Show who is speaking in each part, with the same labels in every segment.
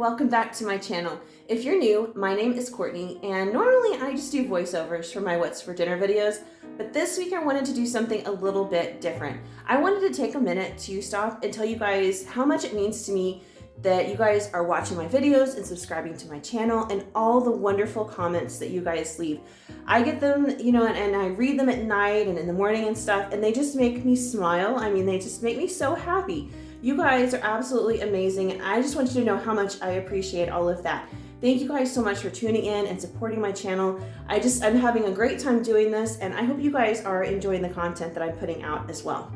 Speaker 1: welcome back to my channel. If you're new, my name is Courtney, and normally I just do voiceovers for my What's for Dinner videos, but this week I wanted to do something a little bit different. I wanted to take a minute to stop and tell you guys how much it means to me that you guys are watching my videos and subscribing to my channel and all the wonderful comments that you guys leave. I get them, and I read them at night and in the morning and stuff, and they just make me smile. I mean, they just make me so happy. You guys are absolutely amazing, and I just want you to know how much I appreciate all of that. Thank you guys so much for tuning in and supporting my channel. I'm having a great time doing this, and I hope you guys are enjoying the content that I'm putting out as well.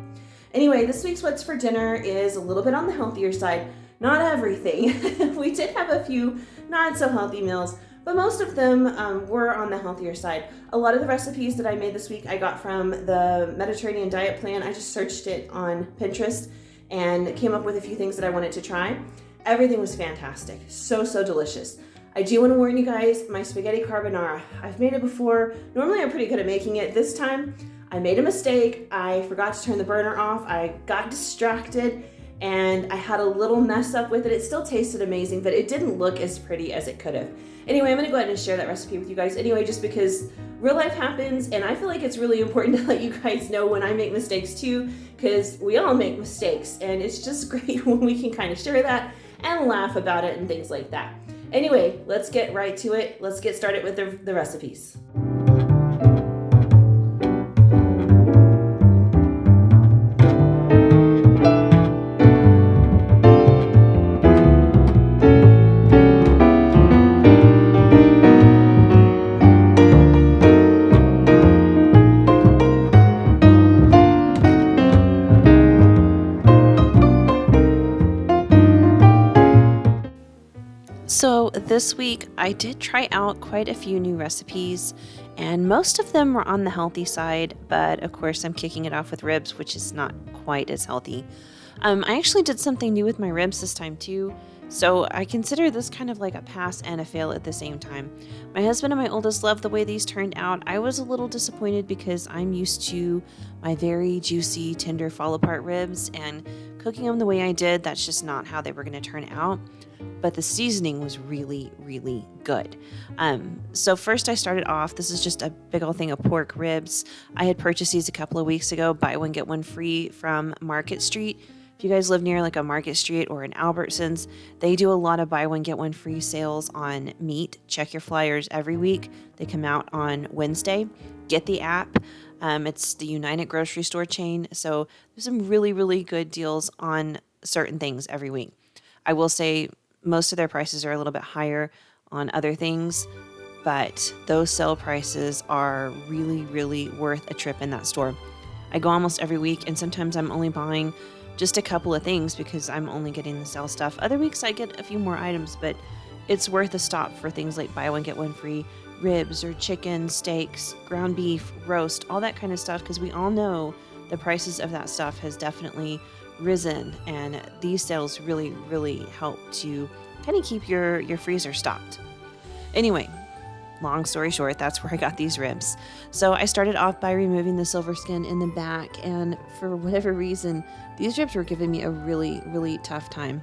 Speaker 1: Anyway, this week's What's for Dinner is a little bit on the healthier side. Not everything. We did have a few not so healthy meals, but most of them were on the healthier side. A lot of the recipes that I made this week I got from the Mediterranean diet plan. I just searched it on Pinterest and came up with a few things that I wanted to try. Everything was fantastic. So delicious. I do want to warn you guys, my spaghetti carbonara, I've made it before. Normally I'm pretty good at making it. This time I made a mistake. I forgot to turn the burner off. I got distracted and I had a little mess up with it. It still tasted amazing, but it didn't look as pretty as it could have. Anyway, I'm gonna go ahead and share that recipe with you guys anyway, just because real life happens, and I feel like it's really important to let you guys know when I make mistakes too, because we all make mistakes, and it's just great when we can kind of share that and laugh about it and things like that. Anyway, let's get right to it. Let's get started with the recipes. So this week I did try out quite a few new recipes, and most of them were on the healthy side, but of course I'm kicking it off with ribs, which is not quite as healthy. I actually did something new with my ribs this time too, so I consider this kind of like a pass and a fail at the same time. My husband and my oldest loved the way these turned out. I was a little disappointed because I'm used to my very juicy, tender, fall-apart ribs, and cooking them the way I did, that's just not how they were going to turn out. But the seasoning was really good. So first I started off, this is just a big old thing of pork ribs. I had purchased these a couple of weeks ago, buy one, get one free from Market Street. If you guys live near like a Market Street or an Albertsons, they do a lot of buy one, get one free sales on meat. Check your flyers every week. They come out on Wednesday. Get the app. It's the United grocery store chain. So there's some really good deals on certain things every week. I will say most of their prices are a little bit higher on other things, but those sale prices are really worth a trip in that store. I go almost every week, and sometimes I'm only buying just a couple of things because I'm only getting the sale stuff. Other weeks I get a few more items, but it's worth a stop for things like buy one, get one free, ribs or chicken, steaks, ground beef, roast, all that kind of stuff, because we all know the prices of that stuff has definitely risen, and these sales really help to kind of keep your freezer stocked. Anyway, long story short, that's where I got these ribs. So I started off by removing the silver skin in the back, and for whatever reason, these ribs were giving me a really tough time.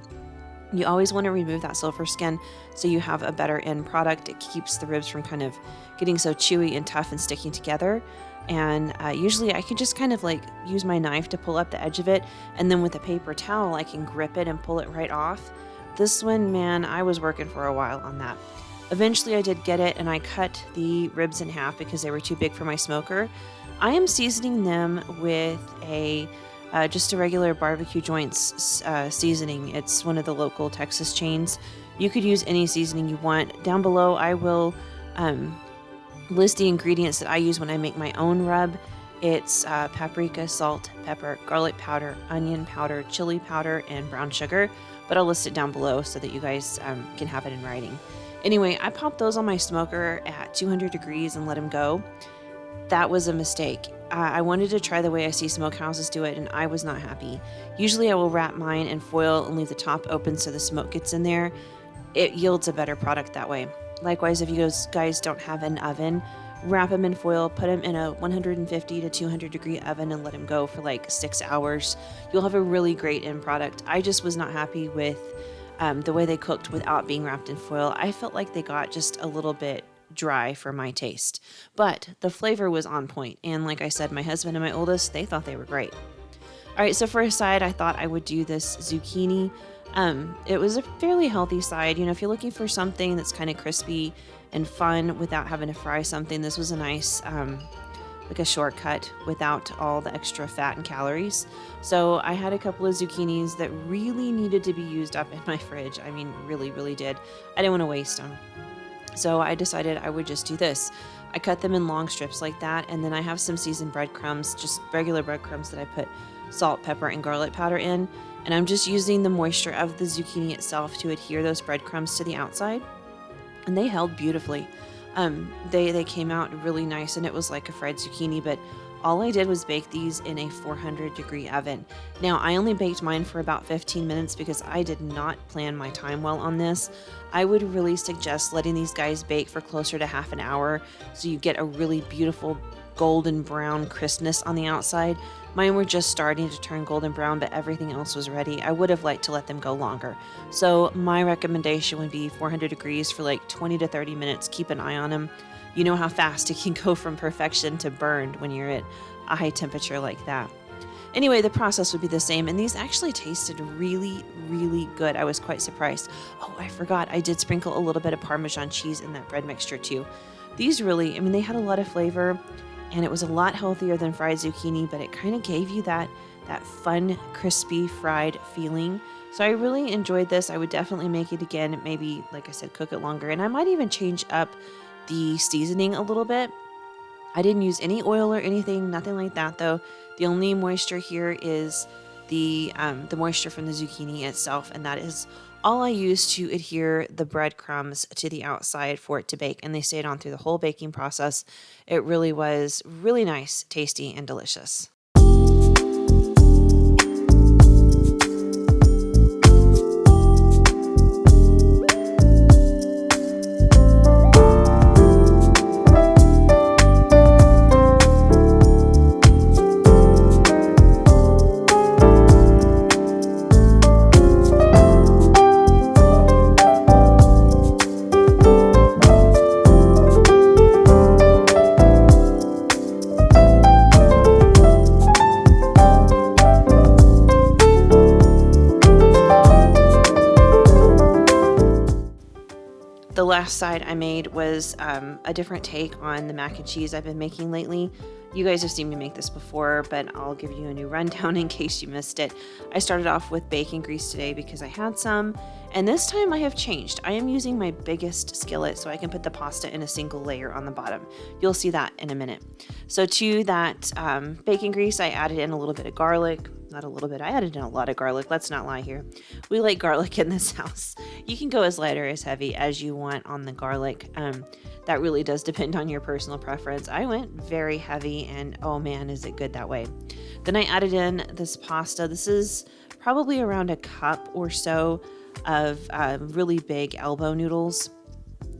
Speaker 1: You always want to remove that silver skin so you have a better end product. It keeps the ribs from kind of getting so chewy and tough and sticking together. And usually I can just kind of like use my knife to pull up the edge of it, and then with a paper towel I can grip it and pull it right off. This one, man, I was working for a while on that. Eventually I did get it, and I cut the ribs in half because they were too big for my smoker. I am seasoning them with just a regular barbecue joints seasoning. It's one of the local Texas chains. You could use any seasoning you want. Down below I will list the ingredients that I use when I make my own rub. It's paprika, salt, pepper, garlic powder, onion powder, chili powder, and brown sugar, but I'll list it down below so that you guys can have it in writing. Anyway, I popped those on my smoker at 200 degrees and let them go. That was a mistake. I wanted to try the way I see smokehouses do it, and I was not happy. Usually I will wrap mine in foil and leave the top open so the smoke gets in there. It yields a better product that way. Likewise, if you guys don't have an oven, wrap them in foil, put them in a 150 to 200 degree oven and let them go for like 6 hours. You'll have a really great end product. I just was not happy with the way they cooked without being wrapped in foil, I felt like they got just a little bit dry for my taste. But the flavor was on point, and like I said, my husband and my oldest, they thought they were great. All right, so for a side, I thought I would do this zucchini. It was a fairly healthy side. You know, if you're looking for something that's kind of crispy and fun without having to fry something, this was a nice, like a shortcut without all the extra fat and calories. So I had a couple of zucchinis that really needed to be used up in my fridge. I mean, really, really did. I didn't want to waste them. So I decided I would just do this. I cut them in long strips like that, and then I have some seasoned breadcrumbs, just regular breadcrumbs that I put salt, pepper, and garlic powder in. And I'm just using the moisture of the zucchini itself to adhere those breadcrumbs to the outside. And they held beautifully. They came out really nice, and it was like a fried zucchini, but all I did was bake these in a 400-degree oven. Now, I only baked mine for about 15 minutes because I did not plan my time well on this. I would really suggest letting these guys bake for closer to half an hour so you get a really beautiful golden brown crispness on the outside. Mine were just starting to turn golden brown, but everything else was ready. I would have liked to let them go longer. So my recommendation would be 400 degrees for like 20 to 30 minutes. Keep an eye on them. You know how fast it can go from perfection to burned when you're at a high temperature like that. Anyway, the process would be the same, and these actually tasted really, really good. I was quite surprised. Oh, I forgot. I did sprinkle a little bit of Parmesan cheese in that bread mixture too. These really, I mean, they had a lot of flavor, and it was a lot healthier than fried zucchini, but it kind of gave you that fun, crispy, fried feeling. So I really enjoyed this. I would definitely make it again. Maybe, like I said, cook it longer, and I might even change up the seasoning a little bit. I didn't use any oil or anything, nothing like that though. The only moisture here is the moisture from the zucchini itself, and that is all I used to adhere the breadcrumbs to the outside for it to bake, and they stayed on through the whole baking process. It really was really nice, tasty, and delicious. The last side I made was a different take on the mac and cheese I've been making lately. You guys have seen me make this before, but I'll give you a new rundown in case you missed it. I started off with bacon grease today because I had some, and this time I have changed. I am using my biggest skillet so I can put the pasta in a single layer on the bottom. You'll see that in a minute. So to that bacon grease, I added in a little bit of garlic. Not a little bit, I added in a lot of garlic. Let's not lie here. We like garlic in this house. You can go as light or as heavy as you want on the garlic. That really does depend on your personal preference. I went very heavy, and oh man, is it good that way. Then I added in this pasta. This is probably around a cup or so of really big elbow noodles.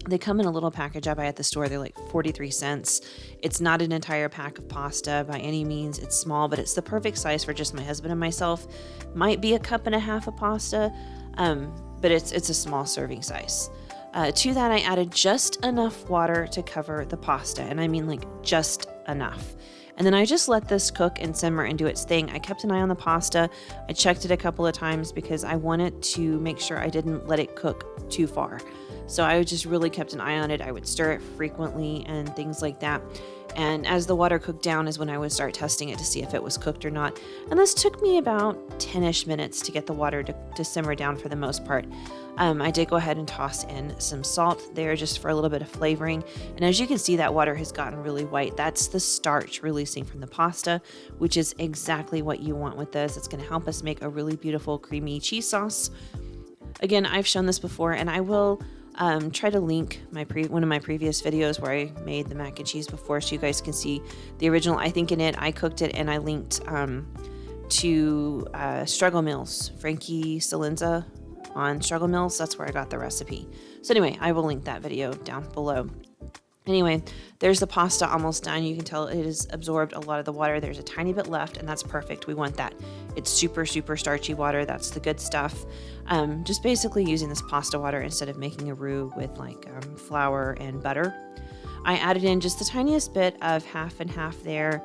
Speaker 1: They come in a little package I buy at the store. They're like 43 cents. It's not an entire pack of pasta by any means. It's small, but it's the perfect size for just my husband and myself. Might be a cup and a half of pasta, but it's a small serving size. To that, I added just enough water to cover the pasta, and I mean like just enough. And then I just let this cook and simmer and do its thing. I kept an eye on the pasta. I checked it a couple of times because I wanted to make sure I didn't let it cook too far. So I just really kept an eye on it. I would stir it frequently and things like that. And as the water cooked down is when I would start testing it to see if it was cooked or not. And this took me about 10-ish minutes to get the water to simmer down for the most part. I did go ahead and toss in some salt there just for a little bit of flavoring. And as you can see, that water has gotten really white. That's the starch releasing from the pasta, which is exactly what you want with this. It's going to help us make a really beautiful creamy cheese sauce. Again, I've shown this before, and I will try to link one of my previous videos where I made the mac and cheese before so you guys can see the original. I think in it, I cooked it and I linked to Struggle Mills, Frankie Salenza on Struggle Mills. That's where I got the recipe. So anyway, I will link that video down below. Anyway, there's the pasta almost done. You can tell it has absorbed a lot of the water. There's a tiny bit left, and that's perfect. We want that. It's super, super starchy water. That's the good stuff. Just basically using this pasta water instead of making a roux with like flour and butter. I added in just the tiniest bit of half and half there,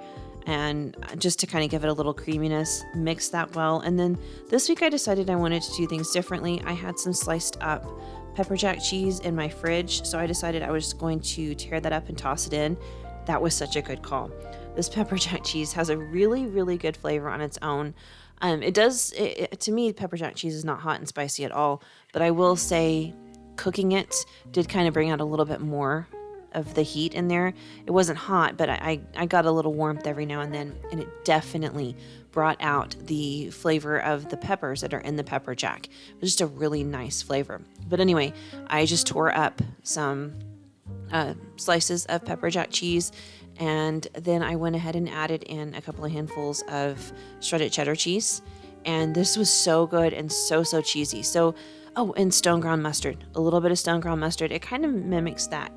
Speaker 1: and just to kind of give it a little creaminess, mix that well. And then this week I decided I wanted to do things differently. I had some sliced up pepper jack cheese in my fridge, so I decided I was going to tear that up and toss it in. That was such a good call. This pepper jack cheese has a really, really good flavor on its own. To me, pepper jack cheese is not hot and spicy at all, but I will say cooking it did kind of bring out a little bit more of the heat in there. It wasn't hot, but I got a little warmth every now and then, and it definitely brought out the flavor of the peppers that are in the pepper jack. It was just a really nice flavor. But anyway, I just tore up some slices of pepper jack cheese, and then I went ahead and added in a couple of handfuls of shredded cheddar cheese, and this was so good and so cheesy. So, and stone ground mustard, a little bit of stone ground mustard. It kind of mimics that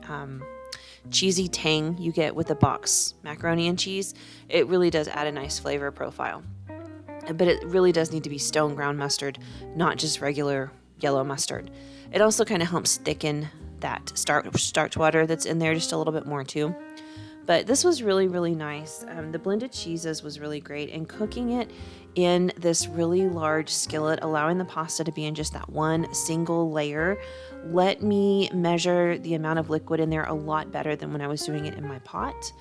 Speaker 1: cheesy tang you get with the box macaroni and cheese. It really does add a nice flavor profile, but it really does need to be stone ground mustard, not just regular yellow mustard. It also kind of helps thicken that starch water that's in there just a little bit more too. But this was really, really nice. The blended cheeses was really great, and cooking it in this really large skillet, allowing the pasta to be in just that one single layer, let me measure the amount of liquid in there a lot better than when I was doing it in my pot.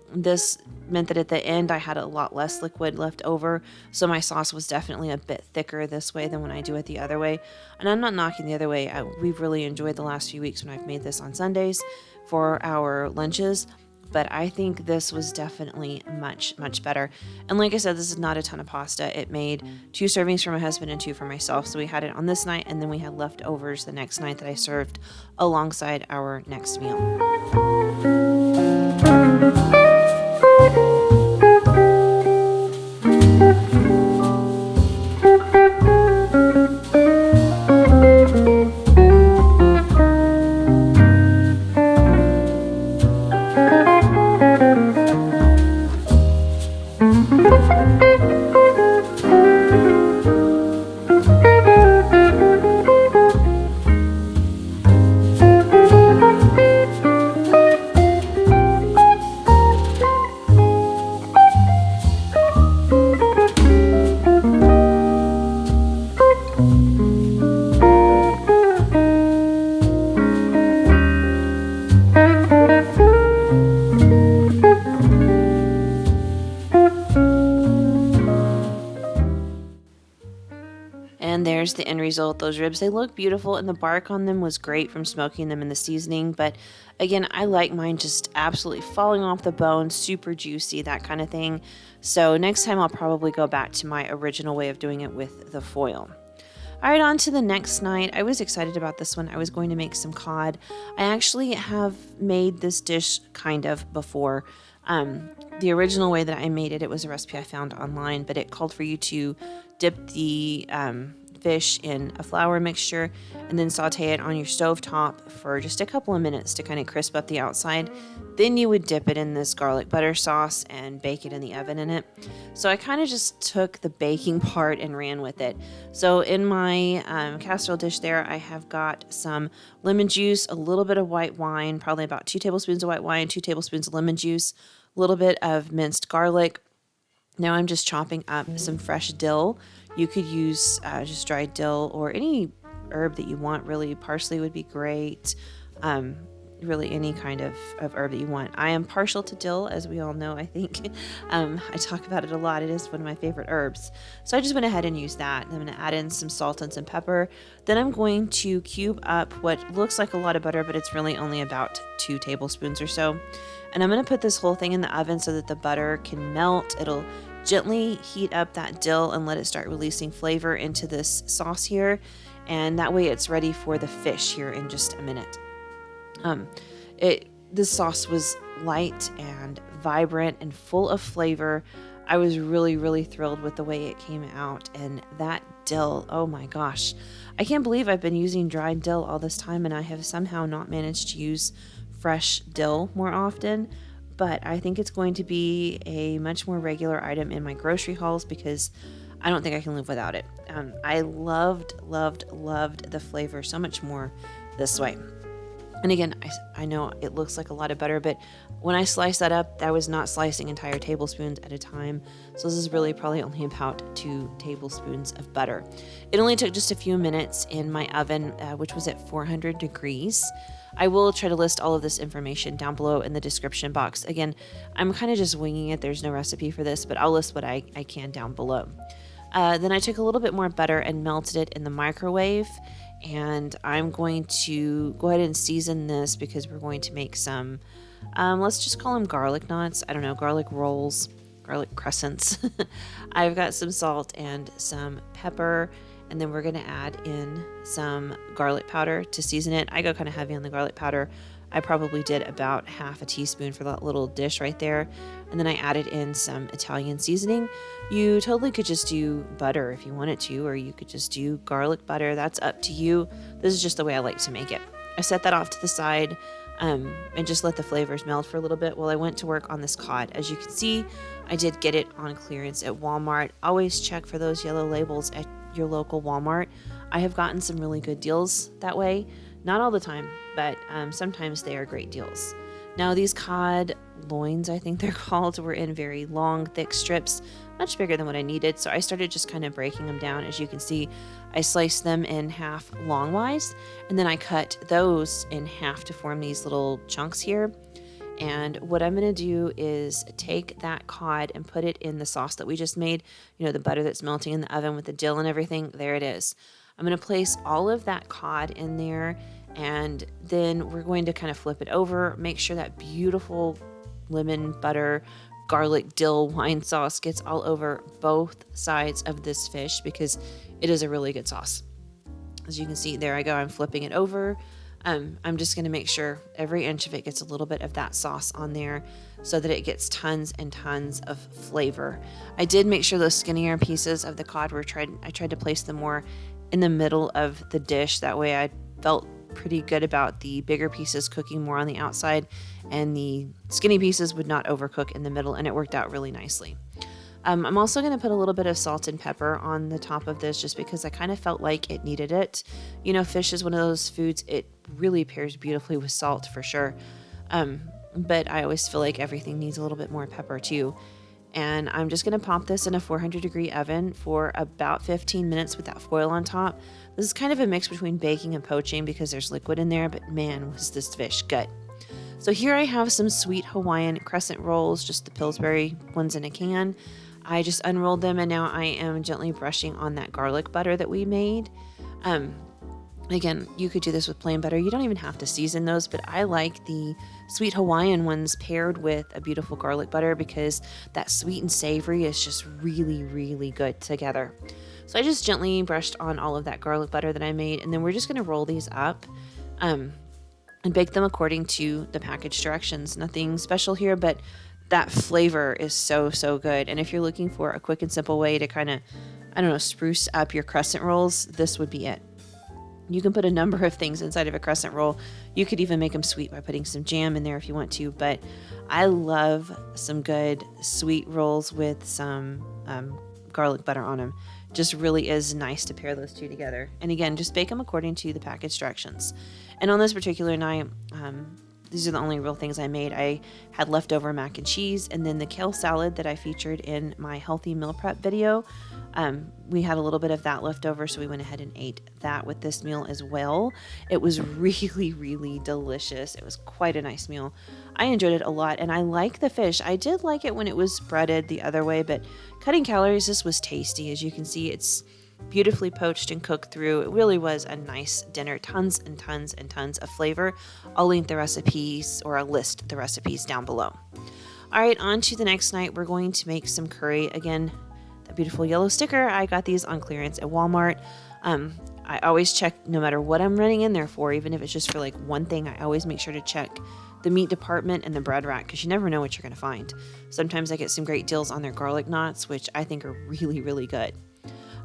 Speaker 1: This meant that at the end I had a lot less liquid left over, so my sauce was definitely a bit thicker this way than when I do it the other way. And I'm not knocking the other way. We've really enjoyed the last few weeks when I've made this on Sundays for our lunches, but I think this was definitely much better. And like I said, this is not a ton of pasta. It made 2 servings for my husband and 2 for myself, so we had it on this night, and then we had leftovers the next night that I served alongside our next meal. And there's the end result. Those ribs, they look beautiful, and the bark on them was great from smoking them in the seasoning. But again, I like mine just absolutely falling off the bone, super juicy, that kind of thing. So next time I'll probably go back to my original way of doing it with the foil. All right, on to the next night. I was excited about this one. I was going to make some cod. I actually have made this dish kind of before. The original way that I made it, it was a recipe I found online, but it called for you to dip the fish in a flour mixture and then saute it on your stovetop for just a couple of minutes to kind of crisp up the outside. Then you would dip it in this garlic butter sauce and bake it in the oven in it. So I kind of just took the baking part and ran with it. So in my casserole dish there, I have got some lemon juice, a little bit of white wine, probably about 2 tablespoons of white wine, 2 tablespoons of lemon juice, a little bit of minced garlic. Now I'm just chopping up some fresh dill. You could use just dried dill or any herb that you want, really. Parsley would be great. Really any kind of herb that you want. I am partial to dill, as we all know, I think. I talk about it a lot. It is one of my favorite herbs. So I just went ahead and used that. I'm going to add in some salt and some pepper. Then I'm going to cube up what looks like a lot of butter, but it's really only about 2 tablespoons or so. And I'm going to put this whole thing in the oven so that the butter can melt. It'll gently heat up that dill and let it start releasing flavor into this sauce here. And that way it's ready for the fish here in just a minute. This sauce was light and vibrant and full of flavor. I was really thrilled with the way it came out. And that dill, oh my gosh. I can't believe I've been using dried dill all this time and I have somehow not managed to use fresh dill more often, but I think it's going to be a much more regular item in my grocery hauls because I don't think I can live without it. I loved the flavor so much more this way. And again, I know it looks like a lot of butter, but when I slice that up, I was not slicing entire tablespoons at a time. So this is really probably only about 2 tablespoons of butter. It only took just a few minutes in my oven, which was at 400 degrees. I will try to list all of this information down below in the description box. Again, I'm kind of just winging it. There's no recipe for this, but I'll list what I can down below. Then I took a little bit more butter and melted it in the microwave. And I'm going to go ahead and season this because we're going to make some, let's just call them garlic knots. I don't know, garlic rolls, garlic crescents. I've got some salt and some pepper, and then we're going to add in some garlic powder to season it. I go kind of heavy on the garlic powder. I probably did about half a teaspoon for that little dish right there. And then I added in some Italian seasoning. You totally could just do butter if you wanted to, or you could just do garlic butter. That's up to you. This is just the way I like to make it. I set that off to the side and just let the flavors meld for a little bit while I went to work on this cod. As you can see, I did get it on clearance at Walmart. Always check for those yellow labels at your local Walmart. I have gotten some really good deals that way. Not all the time, but sometimes they are great deals. Now these cod loins, I think they're called, were in very long, thick strips, much bigger than what I needed. So I started just kind of breaking them down. As you can see, I sliced them in half longwise, and then I cut those in half to form these little chunks here. And what I'm going to do is take that cod and put it in the sauce that we just made. You know, the butter that's melting in the oven with the dill and everything. There it is. I'm going to place all of that cod in there, and then we're going to kind of flip it over, make sure that beautiful lemon, butter, garlic, dill, wine sauce gets all over both sides of this fish because it is a really good sauce. As you can see, there I go. I'm flipping it over. I'm just going to make sure every inch of it gets a little bit of that sauce on there so that it gets tons and tons of flavor. I did make sure those skinnier pieces of the cod I tried to place them more in the middle of the dish. That way I felt pretty good about the bigger pieces cooking more on the outside and the skinny pieces would not overcook in the middle, and it worked out really nicely. I'm also going to put a little bit of salt and pepper on the top of this just because I kind of felt like it needed it. You know, fish is one of those foods, it really pairs beautifully with salt for sure. But I always feel like everything needs a little bit more pepper too. And I'm just going to pop this in a 400-degree oven for about 15 minutes with that foil on top. This is kind of a mix between baking and poaching because there's liquid in there, but man, was this fish good. So here I have some sweet Hawaiian crescent rolls, just the Pillsbury ones in a can. I just unrolled them, and now I am gently brushing on that garlic butter that we made. Again, you could do this with plain butter. You don't even have to season those, but I like the sweet Hawaiian ones paired with a beautiful garlic butter because that sweet and savory is just really, really good together. So I just gently brushed on all of that garlic butter that I made, and then we're just going to roll these up and bake them according to the package directions. Nothing special here, but that flavor is so, so good. And if you're looking for a quick and simple way to kind of, I don't know, spruce up your crescent rolls, this would be it. You can put a number of things inside of a crescent roll. You could even make them sweet by putting some jam in there if you want to, but I love some good sweet rolls with some garlic butter on them. Just really is nice to pair those two together. And again, just bake them according to the package directions. And on this particular night, these are the only real things I made. I had leftover mac and cheese, and then the kale salad that I featured in my healthy meal prep video. We had a little bit of that left over, so we went ahead and ate that with this meal as well. It was really, really delicious. It was quite a nice meal. I enjoyed it a lot, and I like the fish. I did like it when it was breaded the other way, but cutting calories, this was tasty. As you can see, it's beautifully poached and cooked through. It really was a nice dinner. Tons and tons and tons of flavor. I'll link the recipes, or I'll list the recipes down below. All right, on to the next night. We're going to make some curry. Again, that beautiful yellow sticker. I got these on clearance at Walmart. I always check no matter what I'm running in there for, even if it's just for like one thing, I always make sure to check the meat department and the bread rack because you never know what you're going to find. Sometimes I get some great deals on their garlic knots, which I think are really, really good.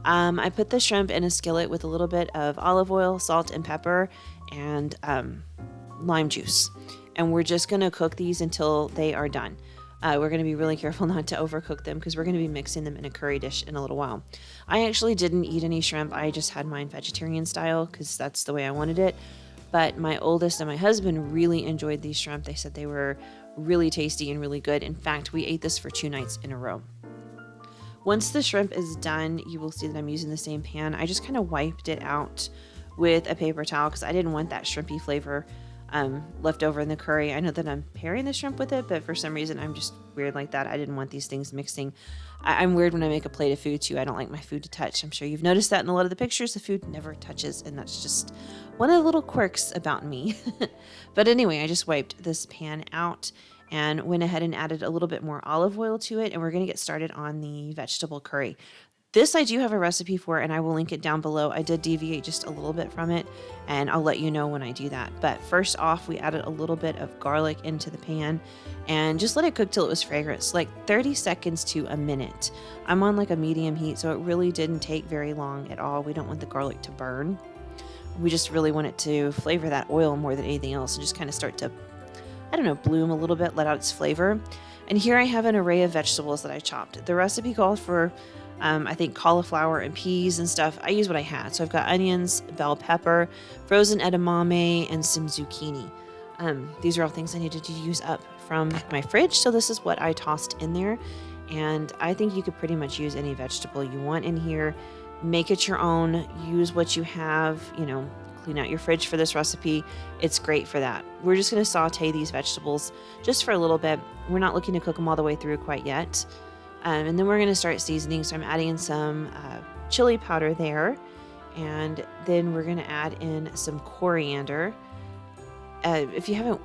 Speaker 1: I put the shrimp in a skillet with a little bit of olive oil, salt, and pepper, and lime juice. and we're just going to cook these until they are done. We're going to be really careful not to overcook them because we're going to be mixing them in a curry dish in a little while. I actually didn't eat any shrimp. I just had mine vegetarian style because that's the way I wanted it. But my oldest and my husband really enjoyed these shrimp. They said they were really tasty and really good. In fact, we ate this for 2 nights in a row. Once the shrimp is done, you will see that I'm using the same pan. I just kind of wiped it out with a paper towel because I didn't want that shrimpy flavor left over in the curry. I know that I'm pairing the shrimp with it, but for some reason I'm just weird like that. I didn't want these things mixing. I'm weird when I make a plate of food too. I don't like my food to touch. I'm sure you've noticed that in a lot of the pictures. The food never touches, and that's just one of the little quirks about me. But anyway, I just wiped this pan out and went ahead and added a little bit more olive oil to it, and we're going to get started on the vegetable curry. This I do have a recipe for, and I will link it down below. I did deviate just a little bit from it, and I'll let you know when I do that. But first off, we added a little bit of garlic into the pan and just let it cook till it was fragrant, like 30 seconds to a minute. I'm on like a medium heat, so it really didn't take very long at all. We don't want the garlic to burn. We just really want it to flavor that oil more than anything else and just kind of start to, I don't know, bloom a little bit, let out its flavor. And here I have an array of vegetables that I chopped. The recipe calls for I think cauliflower and peas and stuff. I use what I had. So I've got onions, bell pepper, frozen edamame, and some zucchini. These are all things I needed to use up from my fridge. So this is what I tossed in there. And I think you could pretty much use any vegetable you want in here. Make it your own. Use what you have, clean out your fridge for this recipe. It's great for that. We're just going to saute these vegetables just for a little bit. We're not looking to cook them all the way through quite yet. And then we're going to start seasoning. So I'm adding in some chili powder there. And then we're going to add in some coriander. If you haven't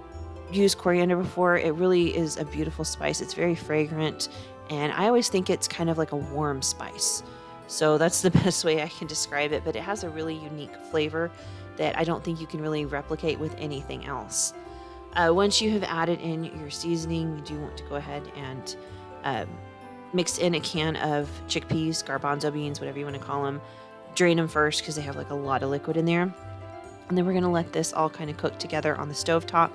Speaker 1: used coriander before, it really is a beautiful spice. It's very fragrant. And I always think it's kind of like a warm spice. So that's the best way I can describe it. But it has a really unique flavor that I don't think you can really replicate with anything else. Once you have added in your seasoning, you do want to go ahead and mix in a can of chickpeas, garbanzo beans, whatever you want to call them. Drain them first because they have like a lot of liquid in there. And then we're going to let this all kind of cook together on the stovetop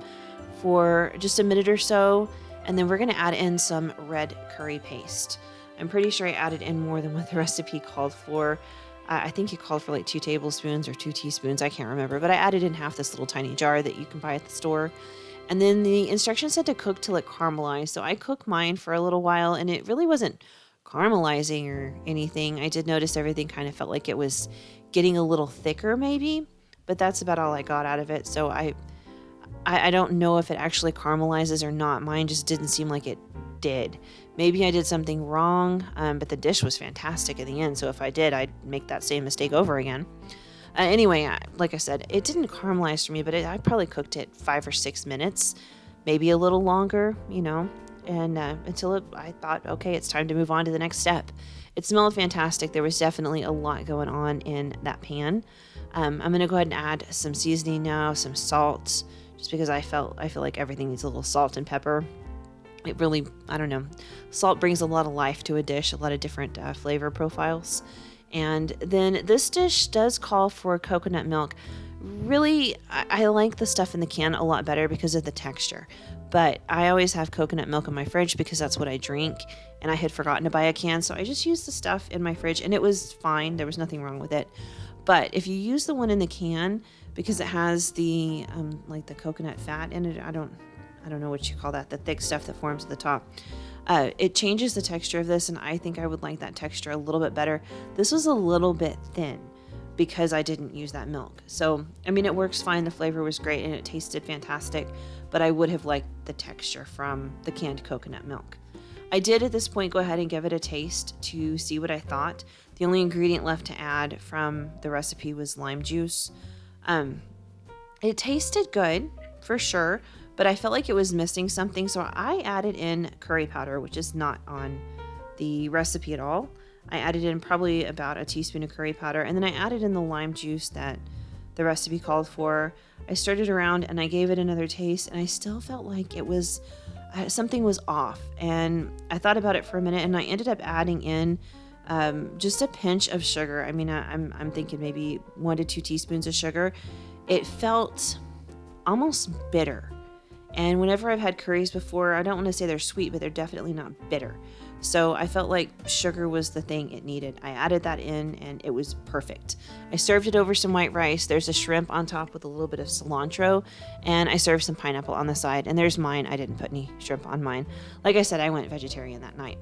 Speaker 1: for just a minute or so. And then we're going to add in some red curry paste. I'm pretty sure I added in more than what the recipe called for. I think it called for like 2 tablespoons or 2 teaspoons. I can't remember, but I added in half this little tiny jar that you can buy at the store. And then the instructions said to cook till it caramelized. So I cooked mine for a little while and it really wasn't caramelizing or anything. I did notice everything kind of felt like it was getting a little thicker maybe, but that's about all I got out of it. So I don't know if it actually caramelizes or not. Mine just didn't seem like it did. Maybe I did something wrong, but the dish was fantastic in the end. So if I did, I'd make that same mistake over again. Anyway, like I said, it didn't caramelize for me, but I probably cooked it 5 or 6 minutes, maybe a little longer, and until I thought, okay, it's time to move on to the next step. It smelled fantastic. There was definitely a lot going on in that pan. I'm going to go ahead and add some seasoning now, some salt, just because I feel like everything needs a little salt and pepper. It really, I don't know, salt brings a lot of life to a dish, a lot of different flavor profiles. And then this dish does call for coconut milk. Really, I like the stuff in the can a lot better because of the texture. But I always have coconut milk in my fridge because that's what I drink. And I had forgotten to buy a can, so I just used the stuff in my fridge. And it was fine. There was nothing wrong with it. But if you use the one in the can, because it has the like the coconut fat in it, I don't know what you call that, the thick stuff that forms at the top. It changes the texture of this, and I think I would like that texture a little bit better. This was a little bit thin because I didn't use that milk. So, I mean, it works fine. The flavor was great, and it tasted fantastic, but I would have liked the texture from the canned coconut milk. I did at this point go ahead and give it a taste to see what I thought. The only ingredient left to add from the recipe was lime juice. It tasted good, for sure, but I felt like it was missing something, so I added in curry powder, which is not on the recipe at all. I added in probably about a teaspoon of curry powder, and then I added in the lime juice that the recipe called for. I stirred it around, and I gave it another taste, and I still felt like it was something was off. And I thought about it for a minute, and I ended up adding in just a pinch of sugar. I mean, I'm thinking maybe 1 to 2 teaspoons of sugar. It felt almost bitter. And whenever I've had curries before, I don't want to say they're sweet, but they're definitely not bitter. So I felt like sugar was the thing it needed. I added that in and it was perfect. I served it over some white rice. There's a shrimp on top with a little bit of cilantro, and I served some pineapple on the side. And there's mine. I didn't put any shrimp on mine. Like I said, I went vegetarian that night.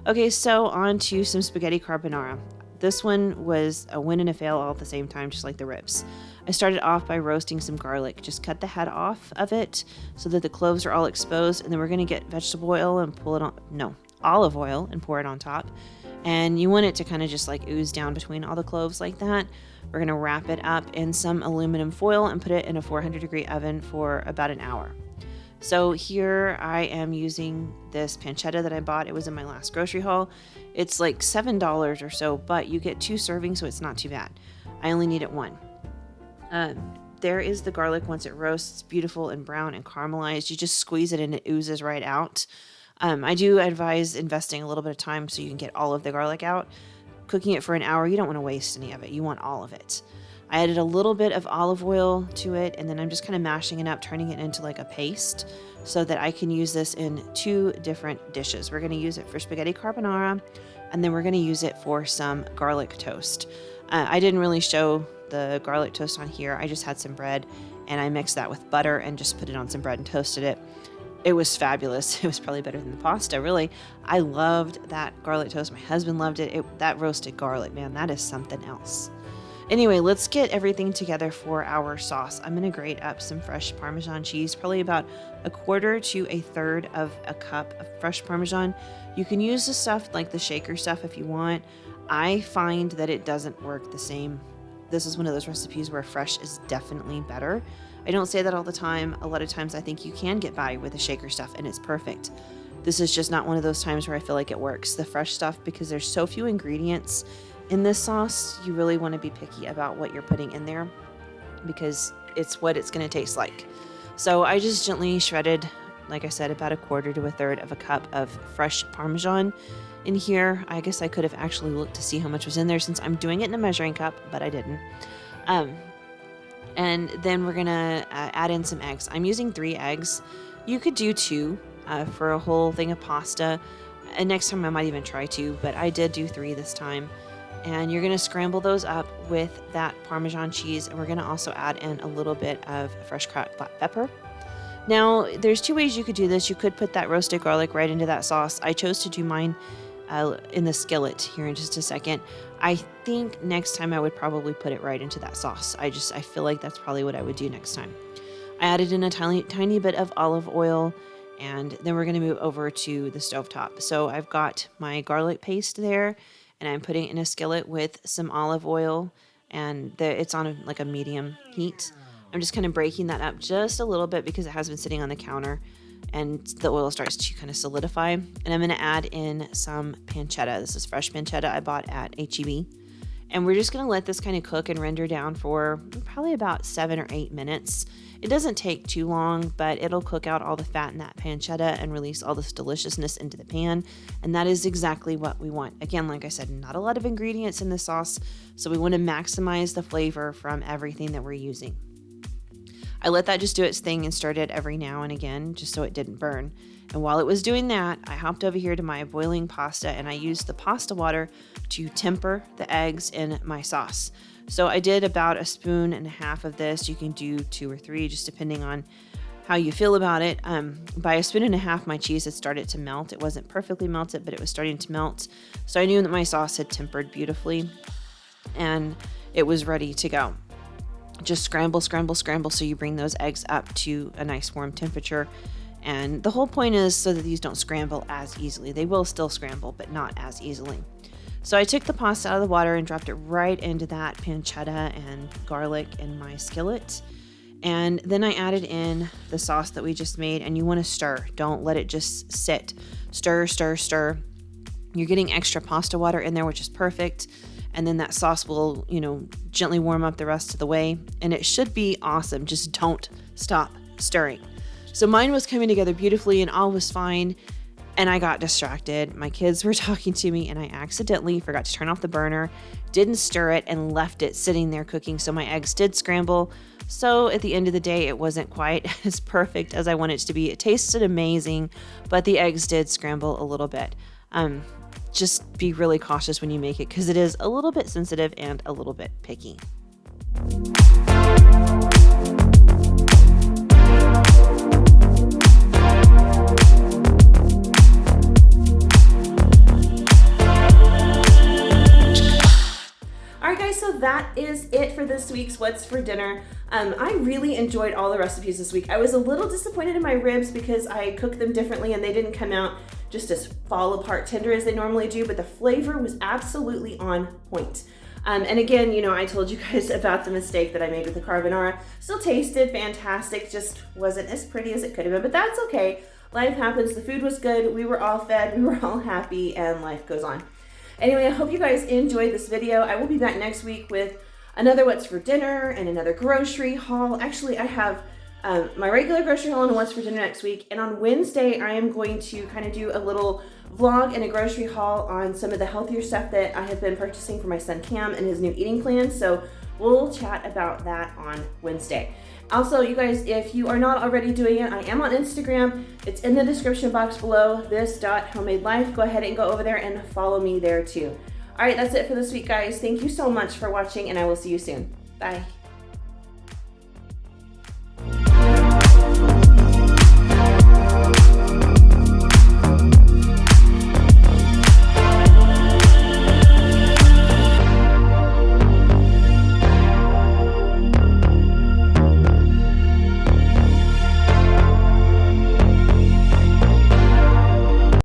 Speaker 1: Okay, so on to some spaghetti carbonara. This one was a win and a fail all at the same time, just like the ribs. I started off by roasting some garlic. Just cut the head off of it so that the cloves are all exposed, and then we're going to get vegetable oil and olive oil and pour it on top. And you want it to kind of just like ooze down between all the cloves like that. We're going to wrap it up in some aluminum foil and put it in a 400-degree oven for about an hour. So here I am using this pancetta that I bought. It was in my last grocery haul. It's like $7 or so, but you get 2 servings, so it's not too bad. I only needed 1. There is the garlic. Once it roasts, beautiful and brown and caramelized. You just squeeze it and it oozes right out. I do advise investing a little bit of time so you can get all of the garlic out. Cooking it for an hour, you don't want to waste any of it. You want all of it. I added a little bit of olive oil to it, and then I'm just kind of mashing it up, turning it into like a paste so that I can use this in 2 different dishes. We're going to use it for spaghetti carbonara, and then we're going to use it for some garlic toast. I didn't really show the garlic toast on here. I just had some bread, and I mixed that with butter and just put it on some bread and toasted it. It was fabulous. It was probably better than the pasta, really. I loved that garlic toast. My husband loved it. That roasted garlic, man, that is something else. Anyway, let's get everything together for our sauce. I'm going to grate up some fresh Parmesan cheese, probably about 1/4 to 1/3 of a cup of fresh Parmesan. You can use the stuff like the shaker stuff if you want. I find that it doesn't work the same. This is one of those recipes where fresh is definitely better. I don't say that all the time. A lot of times I think you can get by with the shaker stuff and it's perfect. This is just not one of those times where I feel like it works. The fresh stuff, because there's so few ingredients in this sauce, you really want to be picky about what you're putting in there because it's what it's going to taste like. So I just gently shredded, like I said, about 1/4 to 1/3 of a cup of fresh Parmesan in here. I guess I could have actually looked to see how much was in there since I'm doing it in a measuring cup, but I didn't. And then we're going to add in some eggs. I'm using 3 eggs. You could do 2 for a whole thing of pasta. And next time I might even try 2, but I did do 3 this time. And you're going to scramble those up with that Parmesan cheese. And we're going to also add in a little bit of fresh cracked black pepper. Now, there's 2 ways you could do this. You could put that roasted garlic right into that sauce. I chose to do mine in the skillet here in just a second. I think next time I would probably put it right into that sauce. I feel like that's probably what I would do next time. I added in a tiny bit of olive oil, and then we're going to move over to the stovetop. So I've got my garlic paste there, and I'm putting it in a skillet with some olive oil, and it's on a medium heat. I'm just kind of breaking that up just a little bit because it has been sitting on the counter and the oil starts to kind of solidify. And I'm going to add in some pancetta. This is fresh pancetta I bought at H-E-B. And we're just going to let this kind of cook and render down for probably about 7 or 8 minutes. It doesn't take too long, but it'll cook out all the fat in that pancetta and release all this deliciousness into the pan. And that is exactly what we want. Again, like I said, not a lot of ingredients in the sauce, so we want to maximize the flavor from everything that we're using. I let that just do its thing and stirred it every now and again just so it didn't burn. And while it was doing that, I hopped over here to my boiling pasta and I used the pasta water to temper the eggs in my sauce. So I did about 1.5 spoons of this. You can do 2 or 3 just depending on how you feel about it. By 1.5 spoons, my cheese had started to melt. It wasn't perfectly melted, but it was starting to melt. So I knew that my sauce had tempered beautifully and it was ready to go. Just scramble so you bring those eggs up to a nice warm temperature. And the whole point is so that these don't scramble as easily. They will still scramble, but not as easily. So I took the pasta out of the water and dropped it right into that pancetta and garlic in my skillet. And then I added in the sauce that we just made, and you want to stir. Don't let it just sit. Stir. You're getting extra pasta water in there, which is perfect. And then that sauce will, gently warm up the rest of the way. And it should be awesome. Just don't stop stirring. So mine was coming together beautifully and all was fine. And I got distracted. My kids were talking to me and I accidentally forgot to turn off the burner, didn't stir it, and left it sitting there cooking. So my eggs did scramble, So at the end of the day, it wasn't quite as perfect as I wanted it to be. It tasted amazing, but the eggs did scramble a little bit. Just be really cautious when you make it because it is a little bit sensitive and a little bit picky. Alright guys, so that is it for this week's What's for Dinner. I really enjoyed all the recipes this week. I was a little disappointed in my ribs because I cooked them differently and they didn't come out just as fall apart tender as they normally do, but the flavor was absolutely on point. And again, you know, I told you guys about the mistake that I made with the carbonara. Still tasted fantastic, just wasn't as pretty as it could have been, but that's okay. Life happens, the food was good, we were all fed, we were all happy, and life goes on. Anyway, I hope you guys enjoyed this video. I will be back next week with another What's for Dinner and another grocery haul. Actually, I have my regular grocery haul and What's for Dinner next week. And on Wednesday, I am going to kind of do a little vlog and a grocery haul on some of the healthier stuff that I have been purchasing for my son Cam and his new eating plan. So we'll chat about that on Wednesday. Also, you guys, if you are not already doing it, I am on Instagram. It's in the description box below, this.homadelife. Go ahead and go over there and follow me there too. All right, that's it for this week, guys. Thank you so much for watching, and I will see you soon. Bye.